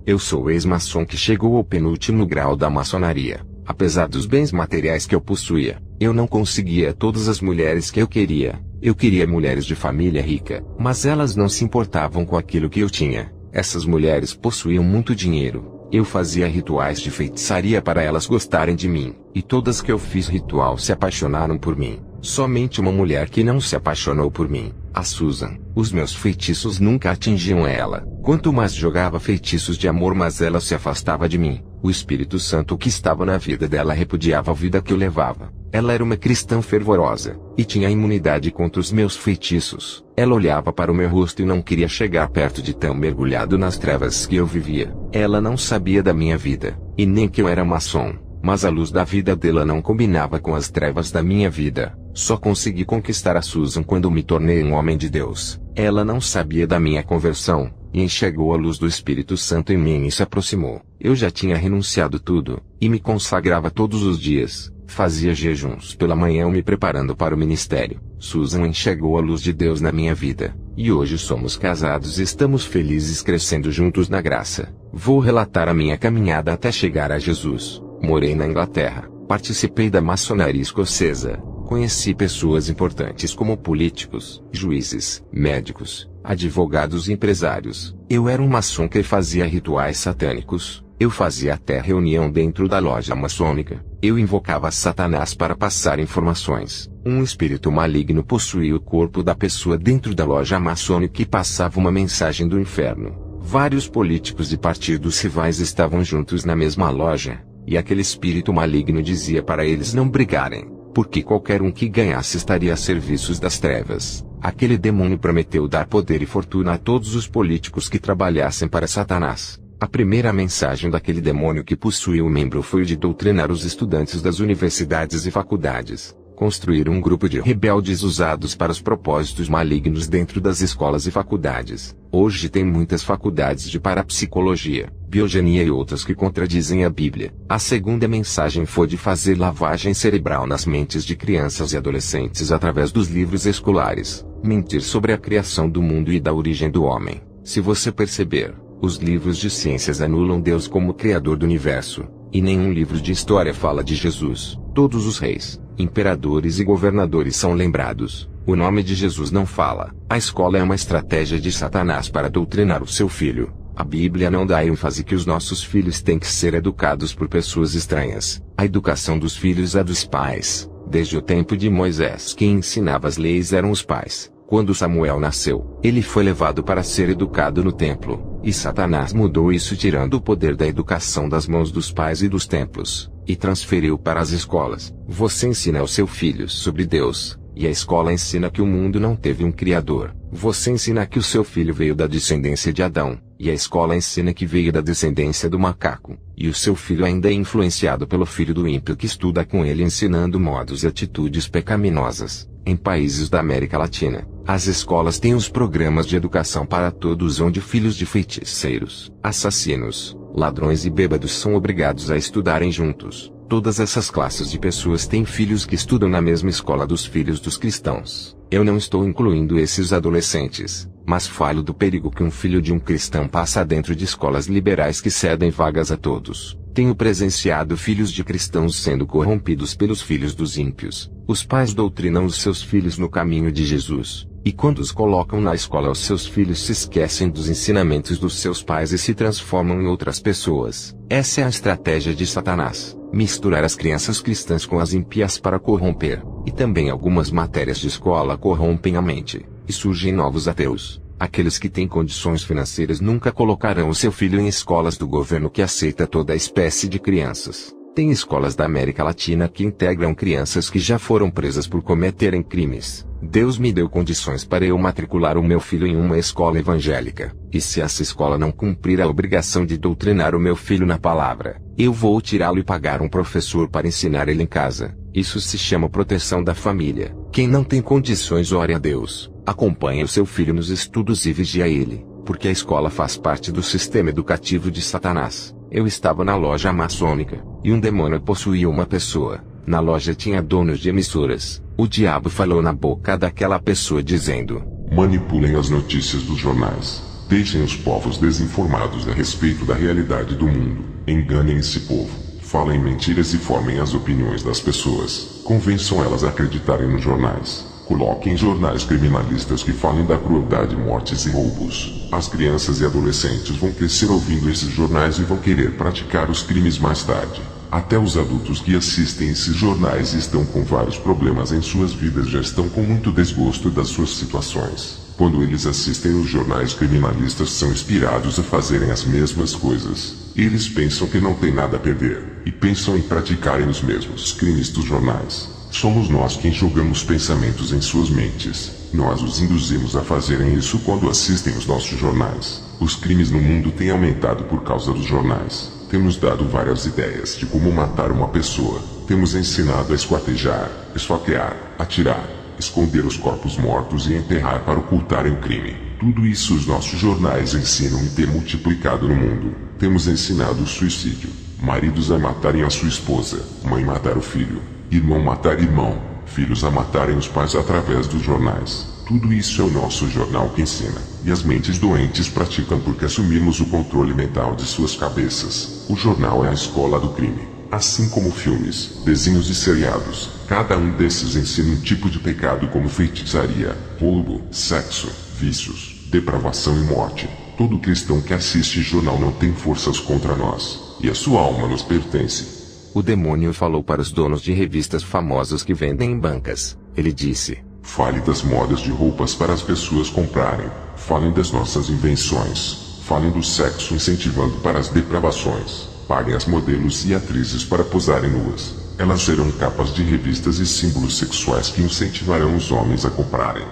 Eu sou ex-maçom que chegou ao penúltimo grau da maçonaria. Apesar dos bens materiais que eu possuía, eu não conseguia todas as mulheres que eu queria. Eu queria mulheres de família rica, mas elas não se importavam com aquilo que eu tinha. Essas mulheres possuíam muito dinheiro. Eu fazia rituais de feitiçaria para elas gostarem de mim, e todas que eu fiz ritual se apaixonaram por mim. Somente uma mulher que não se apaixonou por mim, a Susan. Os meus feitiços nunca atingiam ela. Quanto mais jogava feitiços de amor, mais ela se afastava de mim. O Espírito Santo que estava na vida dela repudiava a vida que eu levava. Ela era uma cristã fervorosa, e tinha imunidade contra os meus feitiços. Ela olhava para o meu rosto e não queria chegar perto de tão mergulhado nas trevas que eu vivia. Ela não sabia da minha vida, e nem que eu era maçom. Mas a luz da vida dela não combinava com as trevas da minha vida. Só consegui conquistar a Susan quando me tornei um homem de Deus. Ela não sabia da minha conversão, e enxergou a luz do Espírito Santo em mim e se aproximou. Eu já tinha renunciado tudo, e me consagrava todos os dias. Fazia jejuns pela manhã me preparando para o ministério. Susan enxergou a luz de Deus na minha vida, e hoje somos casados e estamos felizes crescendo juntos na graça. Vou relatar a minha caminhada até chegar a Jesus. Morei na Inglaterra, participei da maçonaria escocesa, conheci pessoas importantes como políticos, juízes, médicos, advogados e empresários. Eu era um maçom que fazia rituais satânicos. Eu fazia até reunião dentro da loja maçônica. Eu invocava Satanás para passar informações. Um espírito maligno possuía o corpo da pessoa dentro da loja maçônica e passava uma mensagem do inferno. Vários políticos de partidos rivais estavam juntos na mesma loja, e aquele espírito maligno dizia para eles não brigarem, porque qualquer um que ganhasse estaria a serviços das trevas. Aquele demônio prometeu dar poder e fortuna a todos os políticos que trabalhassem para Satanás. A primeira mensagem daquele demônio que possuía o membro foi de doutrinar os estudantes das universidades e faculdades, construir um grupo de rebeldes usados para os propósitos malignos dentro das escolas e faculdades. Hoje tem muitas faculdades de parapsicologia, biogenia e outras que contradizem a Bíblia. A segunda mensagem foi de fazer lavagem cerebral nas mentes de crianças e adolescentes através dos livros escolares, mentir sobre a criação do mundo e da origem do homem. Se você perceber, os livros de ciências anulam Deus como Criador do universo, e nenhum livro de história fala de Jesus. Todos os reis, imperadores e governadores são lembrados. O nome de Jesus não fala. A escola é uma estratégia de Satanás para doutrinar o seu filho. A Bíblia não dá ênfase que os nossos filhos têm que ser educados por pessoas estranhas. A educação dos filhos é dos pais. Desde o tempo de Moisés, quem ensinava as leis eram os pais. Quando Samuel nasceu, ele foi levado para ser educado no templo, e Satanás mudou isso tirando o poder da educação das mãos dos pais e dos templos, e transferiu para as escolas. Você ensina ao seu filho sobre Deus, e a escola ensina que o mundo não teve um criador. Você ensina que o seu filho veio da descendência de Adão, e a escola ensina que veio da descendência do macaco, e o seu filho ainda é influenciado pelo filho do ímpio que estuda com ele ensinando modos e atitudes pecaminosas. Em países da América Latina, as escolas têm os programas de educação para todos onde filhos de feiticeiros, assassinos, ladrões e bêbados são obrigados a estudarem juntos. Todas essas classes de pessoas têm filhos que estudam na mesma escola dos filhos dos cristãos. Eu não estou incluindo esses adolescentes, mas falo do perigo que um filho de um cristão passa dentro de escolas liberais que cedem vagas a todos. Tenho presenciado filhos de cristãos sendo corrompidos pelos filhos dos ímpios. Os pais doutrinam os seus filhos no caminho de Jesus, e quando os colocam na escola os seus filhos se esquecem dos ensinamentos dos seus pais e se transformam em outras pessoas. Essa é a estratégia de Satanás, misturar as crianças cristãs com as ímpias para corromper, e também algumas matérias de escola corrompem a mente, e surgem novos ateus. Aqueles que têm condições financeiras nunca colocarão o seu filho em escolas do governo que aceita toda a espécie de crianças. Tem escolas da América Latina que integram crianças que já foram presas por cometerem crimes. Deus me deu condições para eu matricular o meu filho em uma escola evangélica. E se essa escola não cumprir a obrigação de doutrinar o meu filho na palavra, eu vou tirá-lo e pagar um professor para ensinar ele em casa. Isso se chama proteção da família. Quem não tem condições, ore a Deus. Acompanhe o seu filho nos estudos e vigie ele, porque a escola faz parte do sistema educativo de Satanás. Eu estava na loja maçônica, e um demônio possuía uma pessoa. Na loja tinha donos de emissoras. O diabo falou na boca daquela pessoa dizendo: manipulem as notícias dos jornais. Deixem os povos desinformados a respeito da realidade do mundo. Enganem esse povo. Falem mentiras e formem as opiniões das pessoas. Convençam elas a acreditarem nos jornais. Coloquem jornais criminalistas que falem da crueldade, mortes e roubos. As crianças e adolescentes vão crescer ouvindo esses jornais e vão querer praticar os crimes mais tarde. Até os adultos que assistem esses jornais e estão com vários problemas em suas vidas já estão com muito desgosto das suas situações. Quando eles assistem os jornais criminalistas, são inspirados a fazerem as mesmas coisas. Eles pensam que não tem nada a perder, e pensam em praticarem os mesmos crimes dos jornais. Somos nós quem jogamos pensamentos em suas mentes. Nós os induzimos a fazerem isso quando assistem os nossos jornais. Os crimes no mundo têm aumentado por causa dos jornais. Temos dado várias ideias de como matar uma pessoa. Temos ensinado a esquartejar, esfaquear, atirar, esconder os corpos mortos e enterrar para ocultarem o crime. Tudo isso os nossos jornais ensinam e tem multiplicado no mundo. Temos ensinado o suicídio. Maridos a matarem a sua esposa, mãe matar o filho, irmão matar irmão, filhos a matarem os pais através dos jornais. Tudo isso é o nosso jornal que ensina. E as mentes doentes praticam porque assumimos o controle mental de suas cabeças. O jornal é a escola do crime. Assim como filmes, desenhos e seriados, cada um desses ensina um tipo de pecado como feitiçaria, roubo, sexo, vícios, depravação e morte. Todo cristão que assiste jornal não tem forças contra nós, e a sua alma nos pertence. O demônio falou para os donos de revistas famosos que vendem em bancas. Ele disse: fale das modas de roupas para as pessoas comprarem. Falem das nossas invenções. Falem do sexo incentivando para as depravações. Paguem as modelos e atrizes para posarem nuas. Elas serão capas de revistas e símbolos sexuais que incentivarão os homens a comprarem.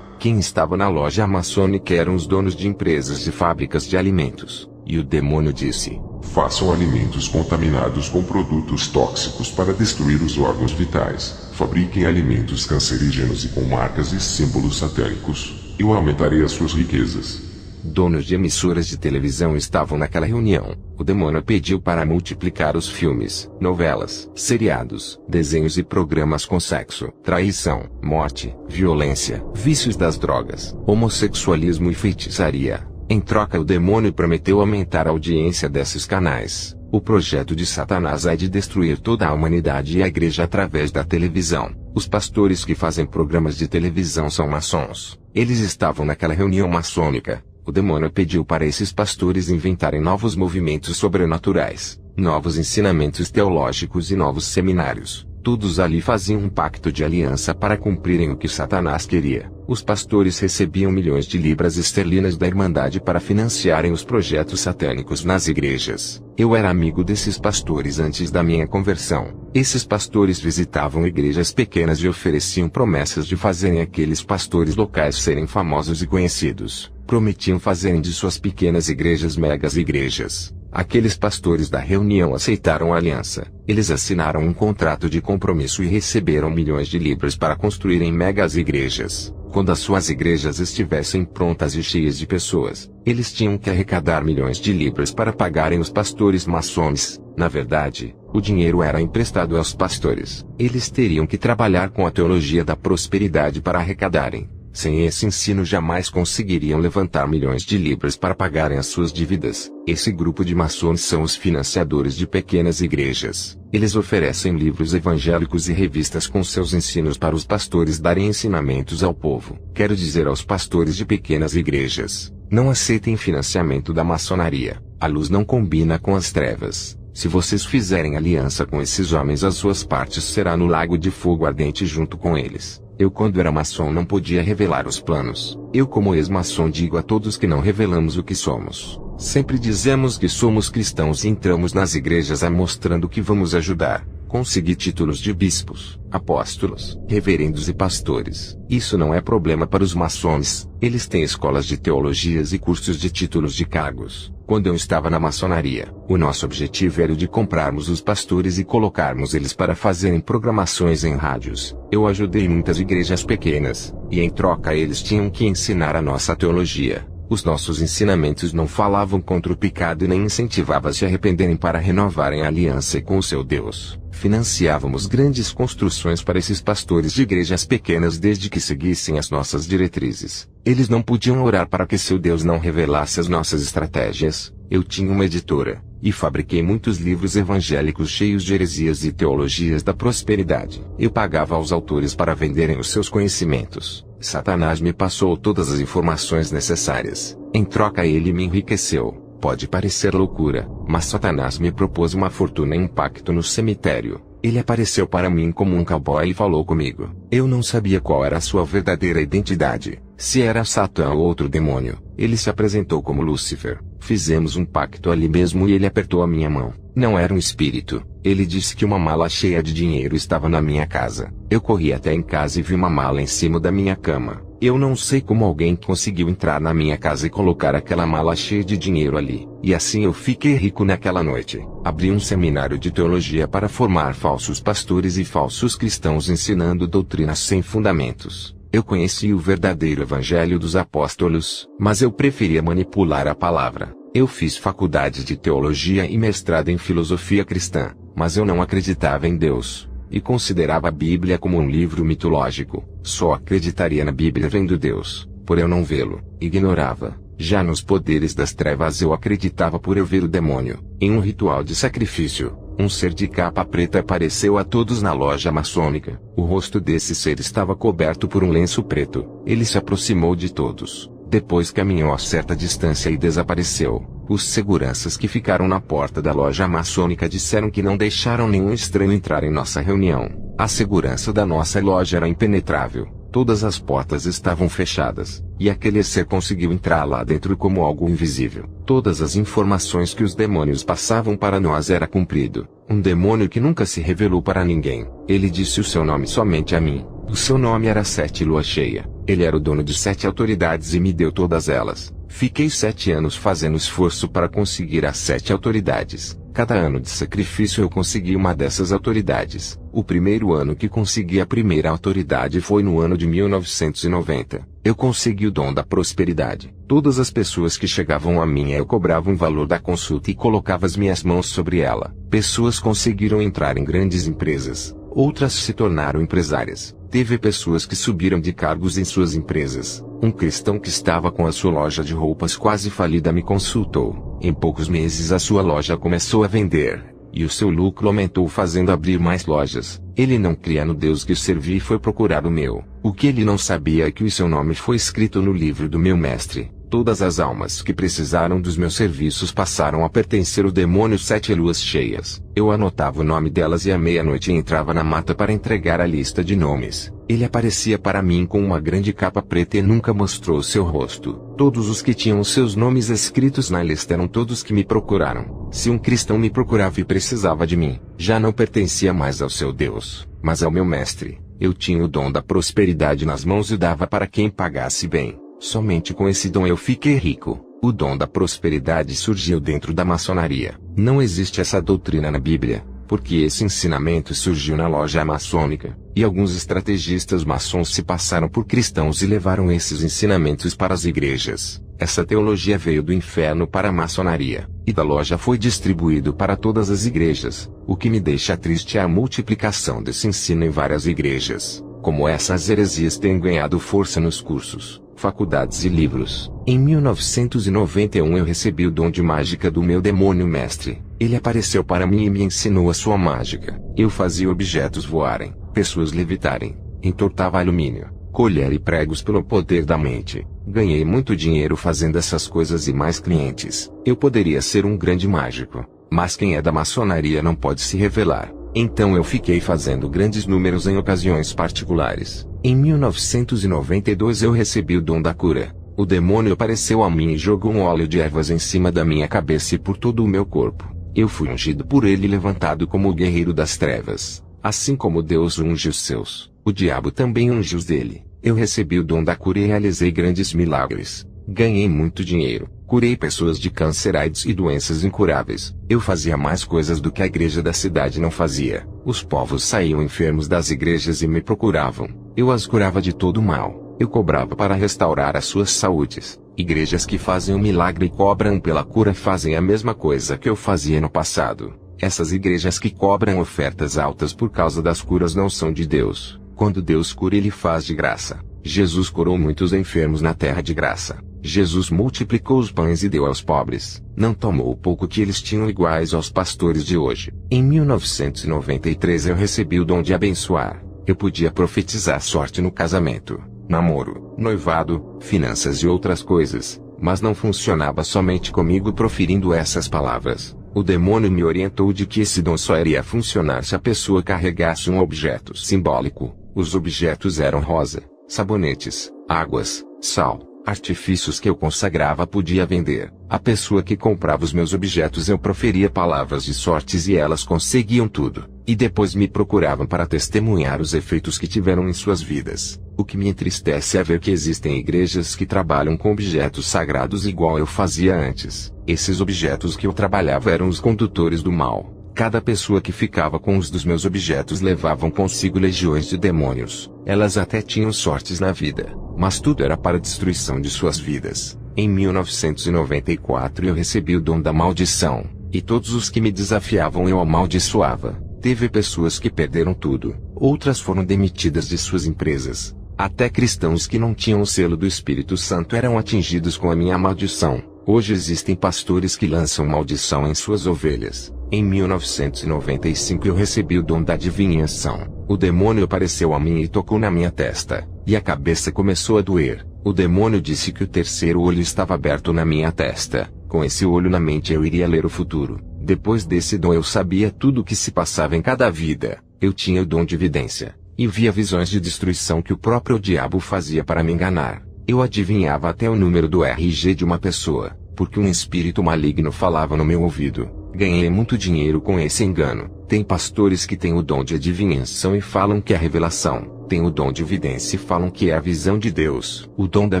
Quem estava na loja maçônica eram os donos de empresas de fábricas de alimentos. E o demônio disse: façam alimentos contaminados com produtos tóxicos para destruir os órgãos vitais. Fabriquem alimentos cancerígenos e com marcas e símbolos satânicos. Eu aumentarei as suas riquezas. Donos de emissoras de televisão estavam naquela reunião. O demônio pediu para multiplicar os filmes, novelas, seriados, desenhos e programas com sexo, traição, morte, violência, vícios das drogas, homossexualismo e feitiçaria. Em troca, o demônio prometeu aumentar a audiência desses canais. O projeto de Satanás é de destruir toda a humanidade e a igreja através da televisão. Os pastores que fazem programas de televisão são maçons. Eles estavam naquela reunião maçônica. O demônio pediu para esses pastores inventarem novos movimentos sobrenaturais, novos ensinamentos teológicos e novos seminários. Todos ali faziam um pacto de aliança para cumprirem o que Satanás queria. Os pastores recebiam milhões de libras esterlinas da Irmandade para financiarem os projetos satânicos nas igrejas. Eu era amigo desses pastores antes da minha conversão. Esses pastores visitavam igrejas pequenas e ofereciam promessas de fazerem aqueles pastores locais serem famosos e conhecidos. Prometiam fazerem de suas pequenas igrejas megas igrejas. Aqueles pastores da reunião aceitaram a aliança. Eles assinaram um contrato de compromisso e receberam milhões de libras para construírem megas igrejas. Quando as suas igrejas estivessem prontas e cheias de pessoas, eles tinham que arrecadar milhões de libras para pagarem os pastores maçons. Na verdade, o dinheiro era emprestado aos pastores. Eles teriam que trabalhar com a teologia da prosperidade para arrecadarem. Sem esse ensino jamais conseguiriam levantar milhões de libras para pagarem as suas dívidas. Esse grupo de maçons são os financiadores de pequenas igrejas. Eles oferecem livros evangélicos e revistas com seus ensinos para os pastores darem ensinamentos ao povo. Quero dizer aos pastores de pequenas igrejas: não aceitem financiamento da maçonaria. A luz não combina com as trevas. Se vocês fizerem aliança com esses homens, as suas partes será no lago de fogo ardente junto com eles. Eu, quando era maçom, não podia revelar os planos. Eu, como ex-maçom, digo a todos que não revelamos o que somos. Sempre dizemos que somos cristãos e entramos nas igrejas mostrando que vamos ajudar, conseguir títulos de bispos, apóstolos, reverendos e pastores. Isso não é problema para os maçons. Eles têm escolas de teologias e cursos de títulos de cargos. Quando eu estava na maçonaria, o nosso objetivo era o de comprarmos os pastores e colocarmos eles para fazerem programações em rádios. Eu ajudei muitas igrejas pequenas, e em troca eles tinham que ensinar a nossa teologia. Os nossos ensinamentos não falavam contra o pecado e nem incentivavam a se arrependerem para renovarem a aliança com o seu Deus. Financiávamos grandes construções para esses pastores de igrejas pequenas desde que seguissem as nossas diretrizes. Eles não podiam orar para que seu Deus não revelasse as nossas estratégias. Eu tinha uma editora, e fabriquei muitos livros evangélicos cheios de heresias e teologias da prosperidade. Eu pagava aos autores para venderem os seus conhecimentos. Satanás me passou todas as informações necessárias. Em troca ele me enriqueceu. Pode parecer loucura, mas Satanás me propôs uma fortuna em um pacto no cemitério. Ele apareceu para mim como um cowboy e falou comigo. Eu não sabia qual era a sua verdadeira identidade, se era Satã ou outro demônio. Ele se apresentou como Lúcifer. Fizemos um pacto ali mesmo e ele apertou a minha mão. Não era um espírito. Ele disse que uma mala cheia de dinheiro estava na minha casa. Eu corri até em casa e vi uma mala em cima da minha cama. Eu não sei como alguém conseguiu entrar na minha casa e colocar aquela mala cheia de dinheiro ali. E assim eu fiquei rico naquela noite. Abri um seminário de teologia para formar falsos pastores e falsos cristãos ensinando doutrinas sem fundamentos. Eu conheci o verdadeiro evangelho dos apóstolos, mas eu preferia manipular a palavra. Eu fiz faculdade de teologia e mestrado em filosofia cristã, mas eu não acreditava em Deus, e considerava a Bíblia como um livro mitológico. Só acreditaria na Bíblia vendo Deus, por eu não vê-lo. Ignorava. Já nos poderes das trevas eu acreditava por eu ver o demônio. Em um ritual de sacrifício, um ser de capa preta apareceu a todos na loja maçônica. O rosto desse ser estava coberto por um lenço preto. Ele se aproximou de todos. Depois caminhou a certa distância e desapareceu. Os seguranças que ficaram na porta da loja maçônica disseram que não deixaram nenhum estranho entrar em nossa reunião. A segurança da nossa loja era impenetrável. Todas as portas estavam fechadas, e aquele ser conseguiu entrar lá dentro como algo invisível. Todas as informações que os demônios passavam para nós era cumprido. Um demônio que nunca se revelou para ninguém. Ele disse o seu nome somente a mim. O seu nome era 7 Lua Cheia. Ele era o dono de 7 autoridades e me deu todas elas. Fiquei 7 anos fazendo esforço para conseguir as 7 autoridades. Cada ano de sacrifício eu consegui uma dessas autoridades. O primeiro ano que consegui a primeira autoridade foi no ano de 1990. Eu consegui o dom da prosperidade. Todas as pessoas que chegavam a mim eu cobrava um valor da consulta e colocava as minhas mãos sobre ela. Pessoas conseguiram entrar em grandes empresas. Outras se tornaram empresárias. Teve pessoas que subiram de cargos em suas empresas. Um cristão que estava com a sua loja de roupas quase falida me consultou. Em poucos meses a sua loja começou a vender, e o seu lucro aumentou fazendo abrir mais lojas. Ele não cria no Deus que servi e foi procurar o meu. O que ele não sabia é que o seu nome foi escrito no livro do meu mestre. Todas as almas que precisaram dos meus serviços passaram a pertencer ao demônio 7 Luas Cheias. Eu anotava o nome delas e à meia-noite entrava na mata para entregar a lista de nomes. Ele aparecia para mim com uma grande capa preta e nunca mostrou seu rosto. Todos os que tinham seus nomes escritos na lista eram todos que me procuraram. Se um cristão me procurava e precisava de mim, já não pertencia mais ao seu Deus, mas ao meu mestre. Eu tinha o dom da prosperidade nas mãos e dava para quem pagasse bem. Somente com esse dom eu fiquei rico. O dom da prosperidade surgiu dentro da maçonaria. Não existe essa doutrina na Bíblia, porque esse ensinamento surgiu na loja maçônica, e alguns estrategistas maçons se passaram por cristãos e levaram esses ensinamentos para as igrejas. Essa teologia veio do inferno para a maçonaria, e da loja foi distribuído para todas as igrejas. O que me deixa triste é a multiplicação desse ensino em várias igrejas. Como essas heresias têm ganhado força nos cursos, faculdades e livros. Em 1991 eu recebi o dom de mágica do meu demônio mestre. Ele apareceu para mim e me ensinou a sua mágica. Eu fazia objetos voarem, pessoas levitarem, entortava alumínio, colher e pregos pelo poder da mente. Ganhei muito dinheiro fazendo essas coisas e mais clientes. Eu poderia ser um grande mágico, mas quem é da maçonaria não pode se revelar. Então eu fiquei fazendo grandes números em ocasiões particulares. Em 1992 eu recebi o dom da cura. O demônio apareceu a mim e jogou um óleo de ervas em cima da minha cabeça e por todo o meu corpo. Eu fui ungido por ele e levantado como o guerreiro das trevas. Assim como Deus unge os seus, o diabo também unge os dele. Eu recebi o dom da cura e realizei grandes milagres. Ganhei muito dinheiro. Curei pessoas de câncer, AIDS e doenças incuráveis. Eu fazia mais coisas do que a igreja da cidade não fazia. Os povos saíam enfermos das igrejas e me procuravam. Eu as curava de todo o mal. Eu cobrava para restaurar as suas saúdes. Igrejas que fazem um milagre e cobram pela cura fazem a mesma coisa que eu fazia no passado. Essas igrejas que cobram ofertas altas por causa das curas não são de Deus. Quando Deus cura, Ele faz de graça. Jesus curou muitos enfermos na terra de graça. Jesus multiplicou os pães e deu aos pobres. Não tomou o pouco que eles tinham iguais aos pastores de hoje. Em 1993 eu recebi o dom de abençoar. Eu podia profetizar sorte no casamento, namoro, noivado, finanças e outras coisas, mas não funcionava somente comigo proferindo essas palavras. O demônio me orientou de que esse dom só iria funcionar se a pessoa carregasse um objeto simbólico. Os objetos eram rosa, sabonetes, águas, sal, artifícios que eu consagrava podia vender. A pessoa que comprava os meus objetos eu proferia palavras de sortes e elas conseguiam tudo. E depois me procuravam para testemunhar os efeitos que tiveram em suas vidas. O que me entristece é ver que existem igrejas que trabalham com objetos sagrados igual eu fazia antes. Esses objetos que eu trabalhava eram os condutores do mal. Cada pessoa que ficava com os dos meus objetos levavam consigo legiões de demônios. Elas até tinham sortes na vida, mas tudo era para a destruição de suas vidas. Em 1994 eu recebi o dom da maldição, e todos os que me desafiavam eu amaldiçoava. Teve pessoas que perderam tudo, outras foram demitidas de suas empresas. Até cristãos que não tinham o selo do Espírito Santo eram atingidos com a minha maldição. Hoje existem pastores que lançam maldição em suas ovelhas. Em 1995 eu recebi o dom da adivinhação. O demônio apareceu a mim e tocou na minha testa, e a cabeça começou a doer. O demônio disse que o terceiro olho estava aberto na minha testa. Com esse olho na mente eu iria ler o futuro. Depois desse dom eu sabia tudo o que se passava em cada vida. Eu tinha o dom de vidência, e via visões de destruição que o próprio diabo fazia para me enganar. Eu adivinhava até o número do RG de uma pessoa, porque um espírito maligno falava no meu ouvido. Ganhei muito dinheiro com esse engano. Tem pastores que têm o dom de adivinhação e falam que é revelação. Tem o dom de vidência e falam que é a visão de Deus. O dom da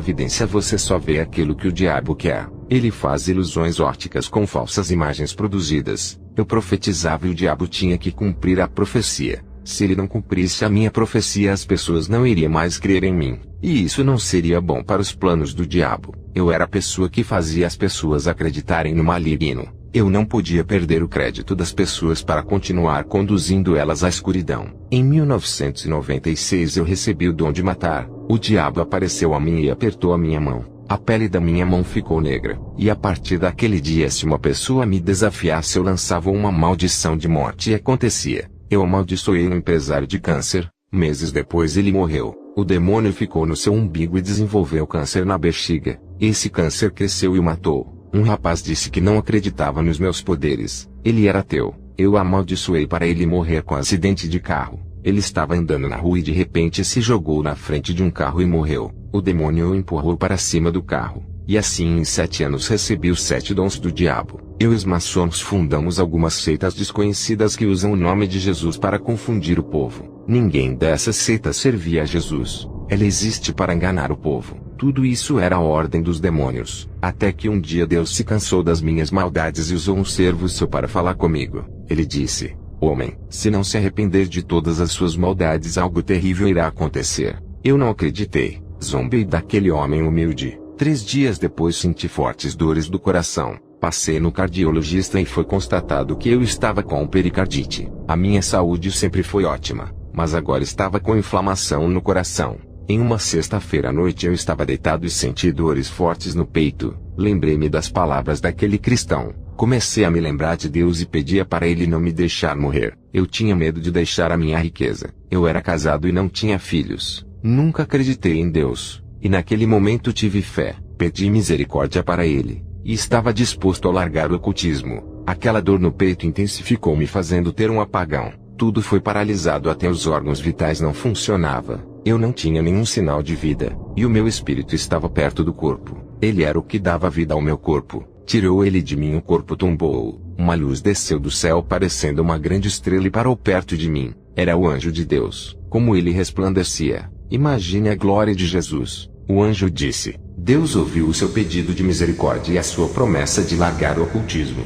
vidência você só vê aquilo que o diabo quer. Ele faz ilusões ópticas com falsas imagens produzidas. Eu profetizava e o diabo tinha que cumprir a profecia. Se ele não cumprisse a minha profecia, as pessoas não iriam mais crer em mim. E isso não seria bom para os planos do diabo. Eu era a pessoa que fazia as pessoas acreditarem no maligno. Eu não podia perder o crédito das pessoas para continuar conduzindo elas à escuridão. Em 1996 eu recebi o dom de matar. O diabo apareceu a mim e apertou a minha mão. A pele da minha mão ficou negra. E a partir daquele dia, se uma pessoa me desafiasse, eu lançava uma maldição de morte e acontecia. Eu amaldiçoei um empresário de câncer. Meses depois ele morreu. O demônio ficou no seu umbigo e desenvolveu câncer na bexiga. Esse câncer cresceu e o matou. Um rapaz disse que não acreditava nos meus poderes. Ele era ateu. Eu amaldiçoei para ele morrer com acidente de carro. Ele estava andando na rua e de repente se jogou na frente de um carro e morreu. O demônio o empurrou para cima do carro. E assim em 7 anos recebi os 7 dons do diabo. Eu e os maçons fundamos algumas seitas desconhecidas que usam o nome de Jesus para confundir o povo. Ninguém dessas seitas servia a Jesus. Ela existe para enganar o povo. Tudo isso era a ordem dos demônios. Até que um dia Deus se cansou das minhas maldades e usou um servo seu para falar comigo. Ele disse: homem, se não se arrepender de todas as suas maldades, algo terrível irá acontecer. Eu não acreditei. Zombei daquele homem humilde. 3 dias depois senti fortes dores do coração. Passei no cardiologista e foi constatado que eu estava com pericardite. A minha saúde sempre foi ótima, mas agora estava com inflamação no coração. Em uma sexta-feira à noite eu estava deitado e senti dores fortes no peito. Lembrei-me das palavras daquele cristão. Comecei a me lembrar de Deus e pedia para Ele não me deixar morrer. Eu tinha medo de deixar a minha riqueza. Eu era casado e não tinha filhos. Nunca acreditei em Deus. E naquele momento tive fé. Pedi misericórdia para Ele. E estava disposto a largar o ocultismo. Aquela dor no peito intensificou, me fazendo ter um apagão. Tudo foi paralisado, até os órgãos vitais não funcionavam. Eu não tinha nenhum sinal de vida, e o meu espírito estava perto do corpo. Ele era o que dava vida ao meu corpo. Tirou ele de mim, o corpo tombou. Uma luz desceu do céu parecendo uma grande estrela e parou perto de mim. Era o anjo de Deus. Como ele resplandecia! Imagine a glória de Jesus. O anjo disse: Deus ouviu o seu pedido de misericórdia e a sua promessa de largar o ocultismo.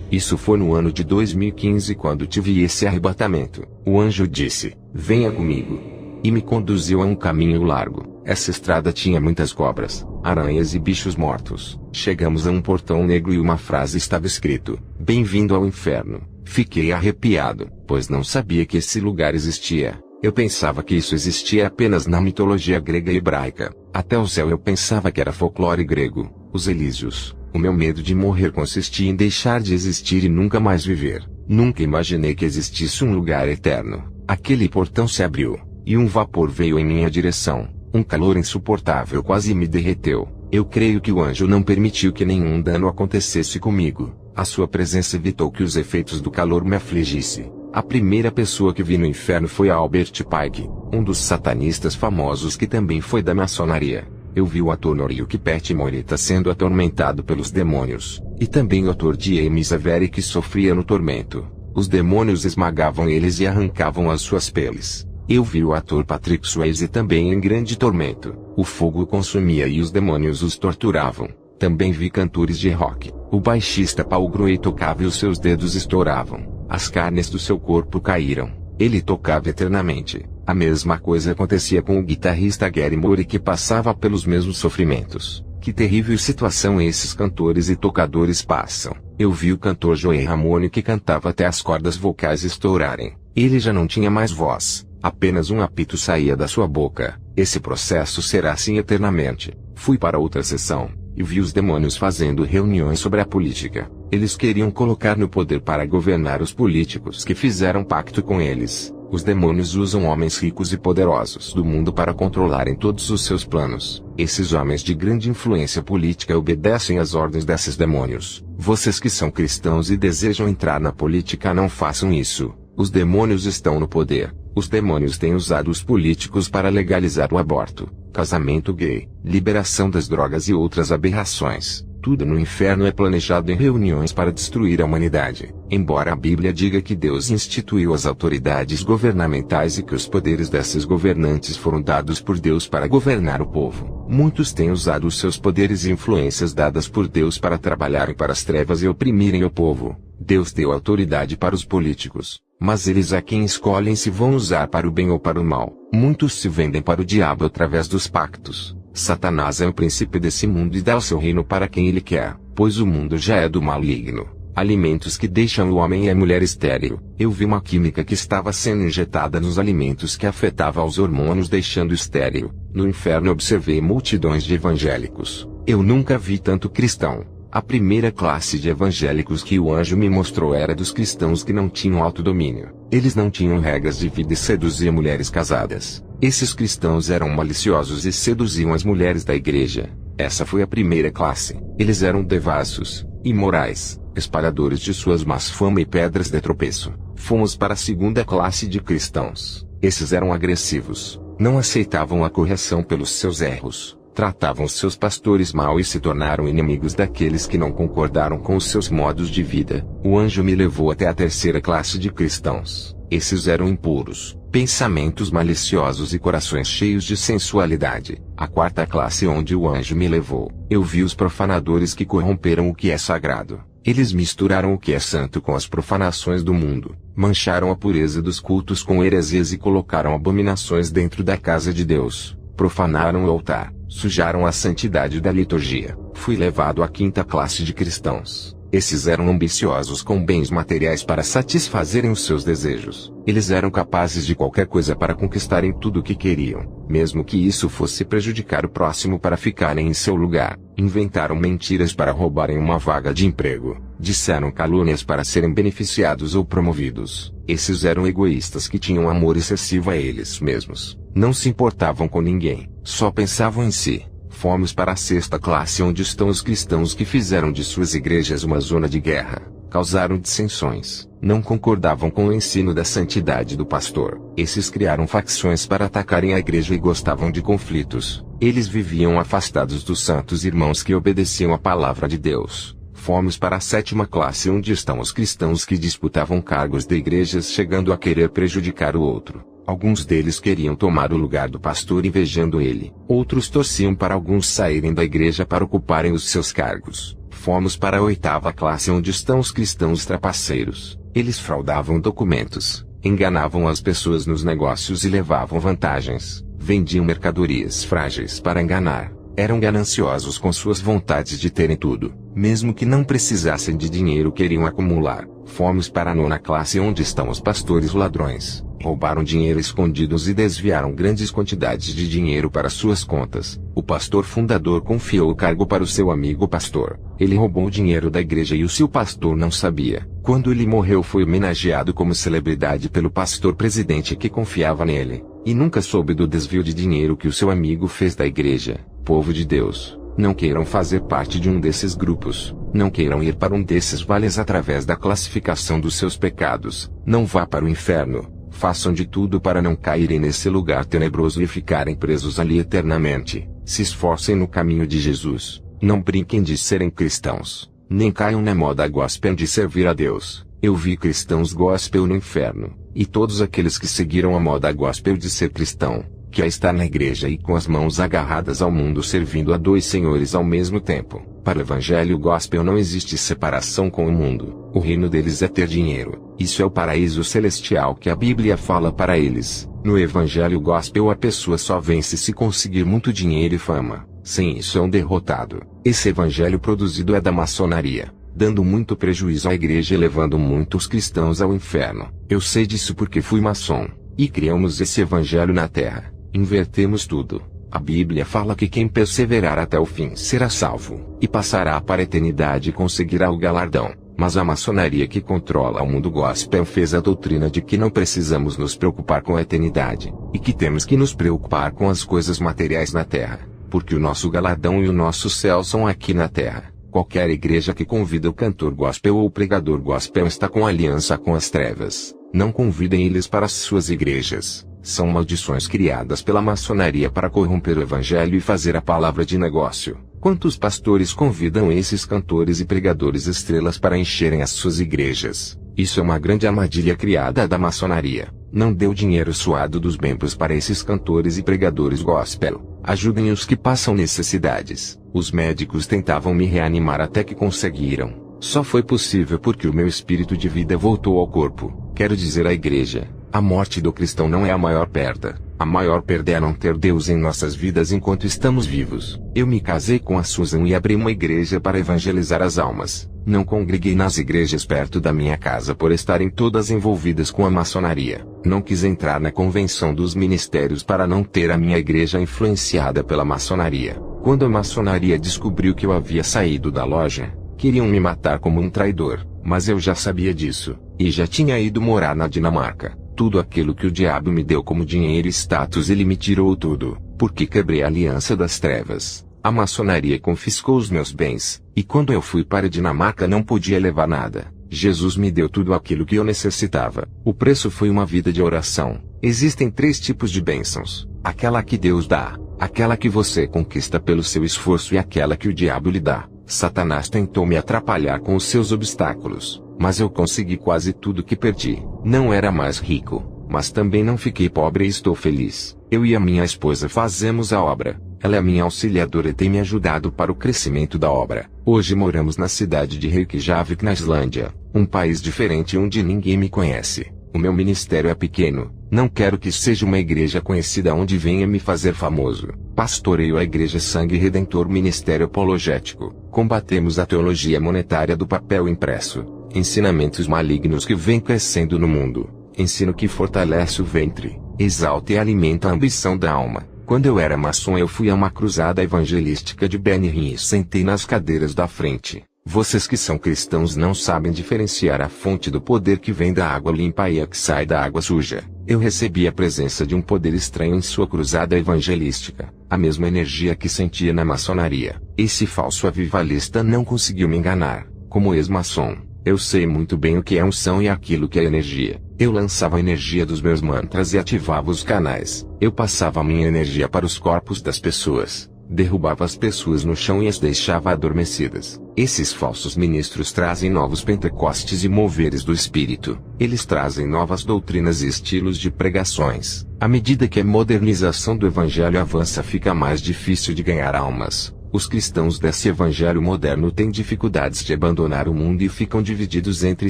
Isso foi no ano de 2015 quando tive esse arrebatamento. O anjo disse: venha comigo. e me conduziu a um caminho largo. Essa estrada tinha muitas cobras, aranhas e bichos mortos. Chegamos a um portão negro e uma frase estava escrito: "Bem-vindo ao inferno". Fiquei arrepiado, pois não sabia que esse lugar existia. Eu pensava que isso existia apenas na mitologia grega e hebraica. Até o céu eu pensava que era folclore grego, os Elísios. O meu medo de morrer consistia em deixar de existir e nunca mais viver. Nunca imaginei que existisse um lugar eterno. Aquele portão se abriu, e um vapor veio em minha direção. Um calor insuportável quase me derreteu. Eu creio que o anjo não permitiu que nenhum dano acontecesse comigo. A sua presença evitou que os efeitos do calor me afligissem. A primeira pessoa que vi no inferno foi Albert Pike, um dos satanistas famosos que também foi da maçonaria. Eu vi o ator Noriyuki Pet Morita sendo atormentado pelos demônios, e também o ator Jaime Zaveri que sofria no tormento. Os demônios esmagavam eles e arrancavam as suas peles. Eu vi o ator Patrick Swayze também em grande tormento. O fogo o consumia e os demônios os torturavam. Também vi cantores de rock. O baixista Paul Grohe tocava e os seus dedos estouravam. As carnes do seu corpo caíram. Ele tocava eternamente. A mesma coisa acontecia com o guitarrista Gary Moore que passava pelos mesmos sofrimentos. Que terrível situação esses cantores e tocadores passam. Eu vi o cantor Joey Ramone que cantava até as cordas vocais estourarem. Ele já não tinha mais voz. Apenas um apito saía da sua boca. Esse processo será assim eternamente. Fui para outra sessão, e vi os demônios fazendo reuniões sobre a política. Eles queriam colocar no poder para governar os políticos que fizeram pacto com eles. Os demônios usam homens ricos e poderosos do mundo para controlarem todos os seus planos. Esses homens de grande influência política obedecem às ordens desses demônios. Vocês que são cristãos e desejam entrar na política não façam isso. Os demônios estão no poder. Os demônios têm usado os políticos para legalizar o aborto, casamento gay, liberação das drogas e outras aberrações. Tudo no inferno é planejado em reuniões para destruir a humanidade. Embora a Bíblia diga que Deus instituiu as autoridades governamentais e que os poderes desses governantes foram dados por Deus para governar o povo, muitos têm usado os seus poderes e influências dadas por Deus para trabalharem para as trevas e oprimirem o povo. Deus deu autoridade para os políticos, mas eles a quem escolhem se vão usar para o bem ou para o mal. Muitos se vendem para o diabo através dos pactos. Satanás é o príncipe desse mundo e dá o seu reino para quem ele quer, pois o mundo já é do maligno. Alimentos que deixam o homem e a mulher estéril. Eu vi uma química que estava sendo injetada nos alimentos que afetava os hormônios deixando estéril. No inferno observei multidões de evangélicos. Eu nunca vi tanto cristão. A primeira classe de evangélicos que o anjo me mostrou era dos cristãos que não tinham autodomínio. Eles não tinham regras de vida e seduziam mulheres casadas. Esses cristãos eram maliciosos e seduziam as mulheres da igreja. Essa foi a primeira classe. Eles eram devassos, imorais, espalhadores de suas más fama e pedras de tropeço. Fomos para a segunda classe de cristãos. Esses eram agressivos, não aceitavam a correção pelos seus erros. Tratavam seus pastores mal e se tornaram inimigos daqueles que não concordaram com os seus modos de vida. O anjo me levou até a terceira classe de cristãos. Esses eram impuros, pensamentos maliciosos e corações cheios de sensualidade. A quarta classe onde o anjo me levou, eu vi os profanadores que corromperam o que é sagrado. Eles misturaram o que é santo com as profanações do mundo, mancharam a pureza dos cultos com heresias e colocaram abominações dentro da casa de Deus. Profanaram o altar, sujaram a santidade da liturgia. Fui levado à quinta classe de cristãos. Esses eram ambiciosos com bens materiais para satisfazerem os seus desejos. Eles eram capazes de qualquer coisa para conquistarem tudo o que queriam, mesmo que isso fosse prejudicar o próximo para ficarem em seu lugar. Inventaram mentiras para roubarem uma vaga de emprego. Disseram calúnias para serem beneficiados ou promovidos. Esses eram egoístas que tinham amor excessivo a eles mesmos. Não se importavam com ninguém, só pensavam em si. Fomos para a sexta classe onde estão os cristãos que fizeram de suas igrejas uma zona de guerra. Causaram dissensões, não concordavam com o ensino da santidade do pastor. Esses criaram facções para atacarem a igreja e gostavam de conflitos. Eles viviam afastados dos santos irmãos que obedeciam a palavra de Deus. Fomos para a sétima classe onde estão os cristãos que disputavam cargos de igrejas chegando a querer prejudicar o outro. Alguns deles queriam tomar o lugar do pastor invejando ele. Outros torciam para alguns saírem da igreja para ocuparem os seus cargos. Fomos para a oitava classe onde estão os cristãos trapaceiros. Eles fraudavam documentos, Enganavam as pessoas nos negócios e levavam vantagens. Vendiam mercadorias frágeis para enganar. Eram gananciosos com suas vontades de terem tudo. Mesmo que não precisassem de dinheiro, queriam acumular. Fomos para a nona classe, onde estão os pastores ladrões. Roubaram dinheiro escondidos e desviaram grandes quantidades de dinheiro para suas contas. O pastor fundador confiou o cargo para o seu amigo pastor. Ele roubou o dinheiro da igreja e o seu pastor não sabia. Quando ele morreu, foi homenageado como celebridade pelo pastor presidente que confiava nele. E nunca soube do desvio de dinheiro que o seu amigo fez da igreja. Povo de Deus, não queiram fazer parte de um desses grupos. Não queiram ir para um desses vales através da classificação dos seus pecados. Não vá para o inferno. Façam de tudo para não caírem nesse lugar tenebroso e ficarem presos ali eternamente. Se esforcem no caminho de Jesus. Não brinquem de serem cristãos. Nem caiam na moda gospel de servir a Deus. Eu vi cristãos gospel no inferno. E todos aqueles que seguiram a moda gospel de ser cristão, que é estar na igreja e com as mãos agarradas ao mundo servindo a dois senhores ao mesmo tempo. Para o evangelho gospel não existe separação com o mundo. O reino deles é ter dinheiro. Isso é o paraíso celestial que a Bíblia fala para eles. No evangelho gospel a pessoa só vence se conseguir muito dinheiro e fama. Sem isso é um derrotado. Esse evangelho produzido é da maçonaria, dando muito prejuízo à igreja e levando muitos cristãos ao inferno. Eu sei disso porque fui maçom. E criamos esse evangelho na terra. Invertemos tudo. A Bíblia fala que quem perseverar até o fim será salvo, e passará para a eternidade e conseguirá o galardão. Mas a maçonaria que controla o mundo gospel fez a doutrina de que não precisamos nos preocupar com a eternidade, e que temos que nos preocupar com as coisas materiais na terra, porque o nosso galardão e o nosso céu são aqui na terra. Qualquer igreja que convida o cantor gospel ou o pregador gospel está com aliança com as trevas. Não convidem eles para as suas igrejas. São maldições criadas pela maçonaria para corromper o evangelho e fazer a palavra de negócio. Quantos pastores convidam esses cantores e pregadores estrelas para encherem as suas igrejas? Isso é uma grande armadilha criada da maçonaria. Não dê o dinheiro suado dos membros para esses cantores e pregadores gospel. Ajudem os que passam necessidades. Os médicos tentavam me reanimar até que conseguiram. Só foi possível porque o meu espírito de vida voltou ao corpo. Quero dizer à igreja, a morte do cristão não é a maior perda. A maior perda é não ter Deus em nossas vidas enquanto estamos vivos. Eu me casei com a Susan e abri uma igreja para evangelizar as almas. Não congreguei nas igrejas perto da minha casa por estarem todas envolvidas com a maçonaria. Não quis entrar na convenção dos ministérios para não ter a minha igreja influenciada pela maçonaria. Quando a maçonaria descobriu que eu havia saído da loja, queriam me matar como um traidor, mas eu já sabia disso, e já tinha ido morar na Dinamarca. Tudo aquilo que o diabo me deu como dinheiro e status ele me tirou tudo, porque quebrei a aliança das trevas. A maçonaria confiscou os meus bens, e quando eu fui para a Dinamarca não podia levar nada. Jesus me deu tudo aquilo que eu necessitava. O preço foi uma vida de oração. Existem 3 tipos de bênçãos: aquela que Deus dá, aquela que você conquista pelo seu esforço e aquela que o diabo lhe dá. Satanás tentou me atrapalhar com os seus obstáculos, mas eu consegui quase tudo que perdi. Não era mais rico, mas também não fiquei pobre e estou feliz. Eu e a minha esposa fazemos a obra. Ela é minha auxiliadora e tem me ajudado para o crescimento da obra. Hoje moramos na cidade de Reykjavik, na Islândia, um país diferente onde ninguém me conhece. O meu ministério é pequeno. Não quero que seja uma igreja conhecida onde venha me fazer famoso. Pastoreio a Igreja Sangue Redentor Ministério Apologético. Combatemos a teologia monetária do papel impresso. Ensinamentos malignos que vêm crescendo no mundo. Ensino que fortalece o ventre, exalta e alimenta a ambição da alma. Quando eu era maçom eu fui a uma cruzada evangelística de Benihim e sentei nas cadeiras da frente. Vocês que são cristãos não sabem diferenciar a fonte do poder que vem da água limpa e a que sai da água suja. Eu recebi a presença de um poder estranho em sua cruzada evangelística, a mesma energia que sentia na maçonaria. Esse falso avivalista não conseguiu me enganar. Como ex-maçom, eu sei muito bem o que é unção e aquilo que é energia. Eu lançava a energia dos meus mantras e ativava os canais. Eu passava a minha energia para os corpos das pessoas. Derrubava as pessoas no chão e as deixava adormecidas. Esses falsos ministros trazem novos pentecostes e moveres do espírito. Eles trazem novas doutrinas e estilos de pregações. À medida que a modernização do evangelho avança, fica mais difícil de ganhar almas. Os cristãos desse evangelho moderno têm dificuldades de abandonar o mundo e ficam divididos entre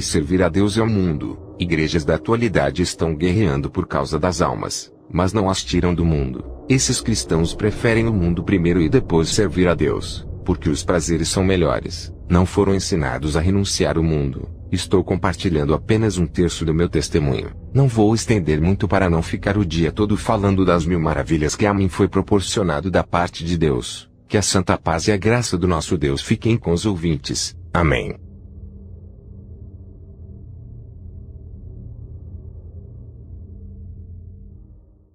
servir a Deus e ao mundo. Igrejas da atualidade estão guerreando por causa das almas, mas não as tiram do mundo. Esses cristãos preferem o mundo primeiro e depois servir a Deus, porque os prazeres são melhores. Não foram ensinados a renunciar ao mundo. Estou compartilhando apenas 1/3 do meu testemunho. Não vou estender muito para não ficar o dia todo falando das 1000 maravilhas que a mim foi proporcionado da parte de Deus. Que a santa paz e a graça do nosso Deus fiquem com os ouvintes. Amém.